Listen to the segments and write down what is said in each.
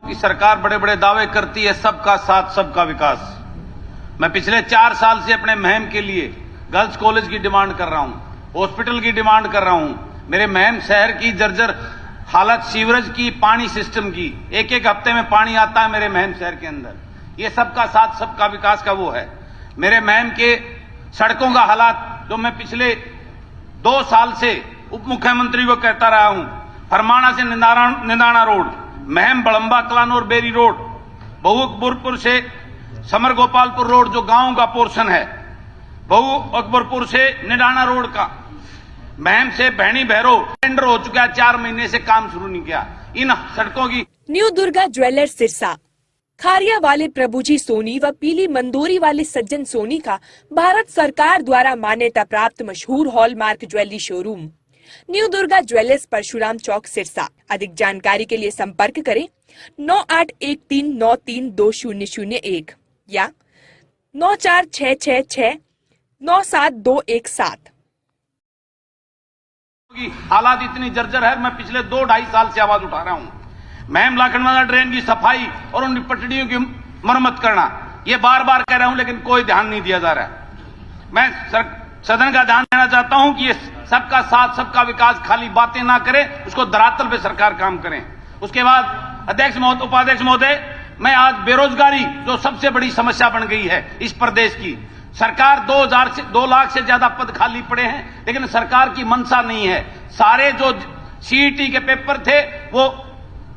की सरकार बड़े बड़े दावे करती है सबका साथ सबका विकास। मैं पिछले 4 साल से अपने महम के लिए गर्ल्स कॉलेज की डिमांड कर रहा हूं, हॉस्पिटल की डिमांड कर रहा हूं। मेरे महम शहर की जर्जर हालत, सीवरेज की, पानी सिस्टम की, एक एक हफ्ते में पानी आता है मेरे महम शहर के अंदर। ये सबका साथ सबका विकास का वो है। मेरे महम के सड़कों का हालात जो मैं पिछले 2 साल से उप मुख्यमंत्री को कहता रहा हूं, फरमाना से निंदाना रोड, महम बड़ंबा कलानौर बेरी रोड, बहु अकबरपुर से समर गोपालपुर रोड जो गांव का पोर्शन है, बहु अकबरपुर से निडाना रोड का, महम से भैणी भैरो टेंडर हो चुका है, 4 महीने से काम शुरू नहीं किया। इन सड़कों की न्यू दुर्गा ज्वेलर्स सिरसा, खारिया वाले प्रभुजी सोनी व पीली मंदोरी वाले सज्जन सोनी का भारत सरकार द्वारा मान्यता प्राप्त मशहूर hallmark jewellery showroom new Durga jewellers, Parshuram Chowk, Sirsa. अधिक जानकारी के लिए संपर्क करें 9813932001 या 9466697217। हालात इतनी जर्जर है, मैं पिछले 2-2.5 साल से आवाज उठा रहा हूं। महम लाखनवाला ड्रेन की सफाई और उन पटड़ियों की मरम्मत करना, ये बार बार कह रहा हूं, लेकिन कोई ध्यान नहीं दिया जा रहा है। मैं सदन का ध्यान देना चाहता हूं कि ये सबका साथ सबका विकास खाली बातें ना करें, उसको धरातल पे सरकार काम करें। उसके बाद अध्यक्ष महोदय, उपाध्यक्ष महोदय, मैं आज बेरोजगारी जो सबसे बड़ी समस्या बन गई है इस प्रदेश की, सरकार 2 लाख से ज्यादा पद खाली पड़े हैं, लेकिन सरकार की मंशा नहीं है। सारे जो सीईटी के पेपर थे वो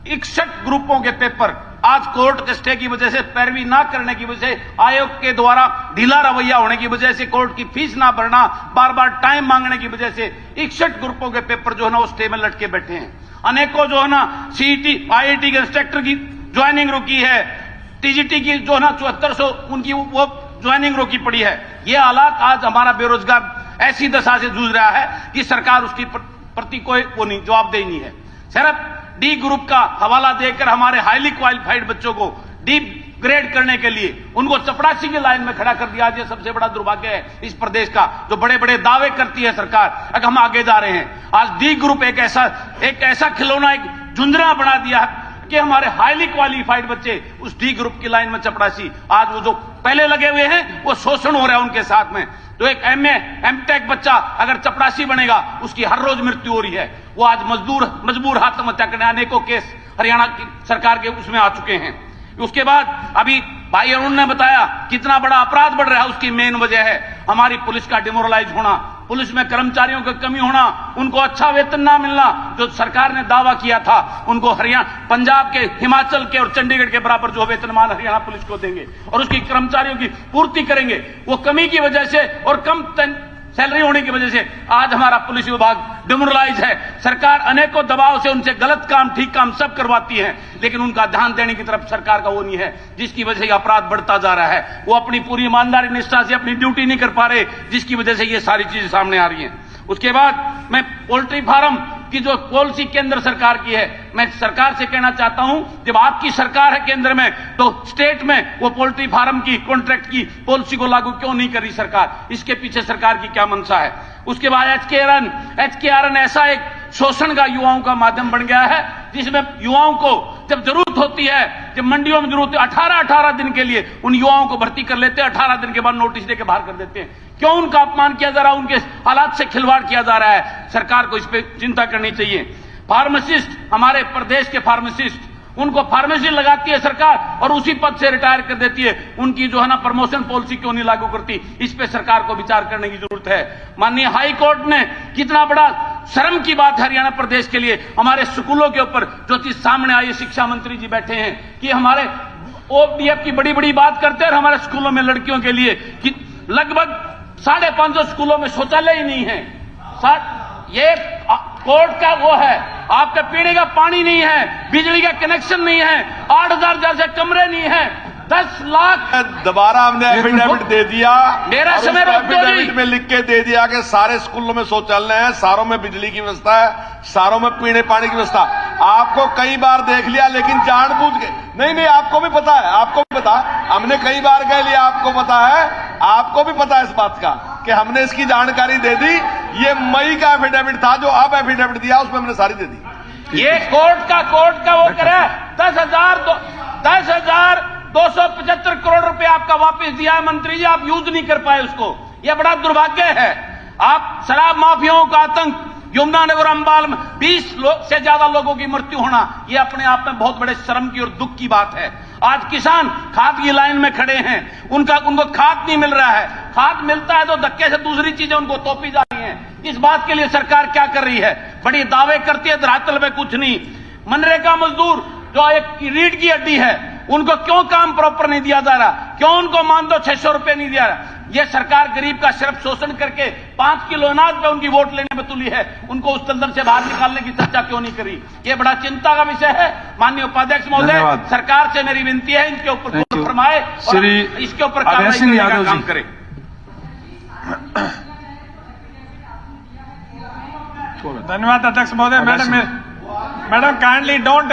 61 ग्रुपों के पेपर आज कोर्ट के स्टे की वजह से, पैरवी ना करने की वजह से, आयोग के द्वारा ढीला रवैया होने की वजह से, कोर्ट की फीस ना भरना, बार बार टाइम मांगने की वजह से 61 ग्रुपों के पेपर जो है ना वो स्टे में लटके बैठे हैं। अनेकों जो है ना सीईटी, आईआईटी के इंस्ट्रक्टर की ज्वाइनिंग रुकी है, टीजीटी की जो है ना 7400 उनकी वो ज्वाइनिंग रोकी पड़ी है। ये हालात आज हमारा बेरोजगार ऐसी दशा से जूझ रहा है कि सरकार उसकी प्रति कोई वो नहीं, जवाबदेही नहीं है। सिर्फ डी ग्रुप का हवाला देकर हमारे हाईली क्वालिफाइड बच्चों को डी ग्रेड करने के लिए उनको चपरासी की लाइन में खड़ा कर दिया। ये सबसे बड़ा दुर्भाग्य है इस प्रदेश का, जो बड़े बड़े दावे करती है सरकार। अगर हम आगे जा रहे हैं, आज डी ग्रुप एक ऐसा खिलौना, एक झुंझुना बना दिया कि हमारे हाईली क्वालिफाइड बच्चे उस डी ग्रुप की लाइन में चपरासी, आज वो जो पहले लगे हुए हैं वो शोषण हो रहा है उनके साथ में। तो एक एमटेक बच्चा अगर चपरासी बनेगा, उसकी हर रोज मृत्यु हो रही है। वो आज मजबूर आत्महत्या करने, अनेकों केस हरियाणा की सरकार के उसमें आ चुके हैं। उसके बाद अभी भाई अरुण ने बताया कितना बड़ा अपराध बढ़ रहा है, उसकी मेन वजह है हमारी पुलिस का डिमोरलाइज होना, पुलिस में कर्मचारियों की कमी होना, उनको अच्छा वेतन ना मिलना। जो सरकार ने दावा किया था उनको हरियाणा, पंजाब के, हिमाचल के और चंडीगढ़ के बराबर जो वेतनमान हरियाणा पुलिस को देंगे और उसकी कर्मचारियों की पूर्ति करेंगे, वो कमी की वजह से और कम सैलरी होने की वजह से आज हमारा पुलिस विभाग डिमोरलाइज है। सरकार अनेकों दबाव से उनसे गलत काम, ठीक काम सब करवाती है, लेकिन उनका ध्यान देने की तरफ सरकार का वो नहीं है, जिसकी वजह से अपराध बढ़ता जा रहा है। वो अपनी पूरी ईमानदारी निष्ठा से अपनी ड्यूटी नहीं कर पा रहे, जिसकी वजह से ये सारी चीजें सामने आ रही हैं। उसके बाद मैं पोल्ट्री फार्म की जो पॉलिसी केंद्र सरकार की है, मैं सरकार से कहना चाहता हूं, जब आपकी सरकार है केंद्र में, तो स्टेट में वो पोल्ट्री फार्म की कॉन्ट्रैक्ट की पॉलिसी को लागू क्यों नहीं कर रही सरकार? इसके पीछे सरकार की क्या मंशा है? उसके बाद एचकेआरएन ऐसा एक शोषण का युवाओं का माध्यम बन गया है, जिसमें युवाओं को जब जरूरत होती है, जब मंडियों में जरूरत है, 18 दिन के लिए उन युवाओं को भर्ती कर लेते हैं, 18 दिन के बाद नोटिस देकर बाहर कर देते हैं। क्यों उनका अपमान किया जा रहा है? उनके हालात से खिलवाड़ किया जा रहा है। सरकार को इस पे चिंता करनी चाहिए। फार्मासिस्ट, हमारे प्रदेश के फार्मासिस्ट, उनको फार्मेसी लगाती है सरकार और उसी पद से रिटायर कर देती है। उनकी जो है ना प्रमोशन पॉलिसी क्यों नहीं लागू करती? इस पे सरकार को विचार करने की जरूरत है। माननीय हाई कोर्ट ने कितना बड़ा शर्म की बात है हरियाणा प्रदेश के लिए, हमारे स्कूलों के ऊपर जो चीज सामने आई, शिक्षा मंत्री जी बैठे हैं कि हमारे ओपीएफ की बड़ी बड़ी बात करते हैं, हमारे स्कूलों में लड़कियों के लिए कि लगभग 550 स्कूलों में शौचालय ही नहीं है। ये कोर्ट का वो है, आपका पीने का पानी नहीं है, बिजली का कनेक्शन नहीं है, 8000 जैसे कमरे नहीं है, 10 लाख। दोबारा हमने एफिडेविट दे दिया, मेरा समय एफिडेविट में लिख के दे दिया कि सारे स्कूलों में शौचालय है, सारों में बिजली की व्यवस्था है, सारों में पीने पानी की व्यवस्था। आपको कई बार देख लिया, लेकिन जानबूझ के नहीं, आपको भी पता है, आपको भी पता, हमने कई बार कह लिया, आपको पता है, आपको भी पता है इस बात का कि हमने इसकी जानकारी दे दी। ये मई का एफिडेविट था, जो अब एफिडेविट दिया उसमें हमने सारी दे दी। ये कोर्ट का वो करे 10,275 करोड़ रुपए आपका वापस दिया है मंत्री जी, आप यूज नहीं कर पाए उसको। ये बड़ा दुर्भाग्य है। आप शराब माफियाओं का आतंक, यमुनानगर अंबाल में 20 से ज्यादा लोगों की मृत्यु होना, ये अपने आप में बहुत बड़े शर्म की और दुख की बात है। आज किसान खाद की लाइन में खड़े हैं, उनको खाद नहीं मिल रहा है। खाद मिलता है तो धक्के से दूसरी चीजें उनको तोपी जा रही हैं। इस बात के लिए सरकार क्या कर रही है? बड़ी दावे करती है, धरातल में कुछ नहीं। मनरेगा मजदूर जो एक रीढ़ की हड्डी है, उनको क्यों काम प्रॉपर नहीं दिया जा रहा? क्यों उनको मान दो 600 रुपए नहीं दिया रहा? ये सरकार गरीब का सिर्फ शोषण करके 5 किलो अनाज पे उनकी वोट लेने में तुली है। उनको उस दलदल से बाहर निकालने की चर्चा क्यों नहीं करी? ये बड़ा चिंता का विषय है। माननीय उपाध्यक्ष महोदय, सरकार से मेरी विनती है, इनके ऊपर गौर फरमाए और इसके ऊपर कार्रवाई करने का काम करे। धन्यवाद अध्यक्ष महोदय। Madam kindly don't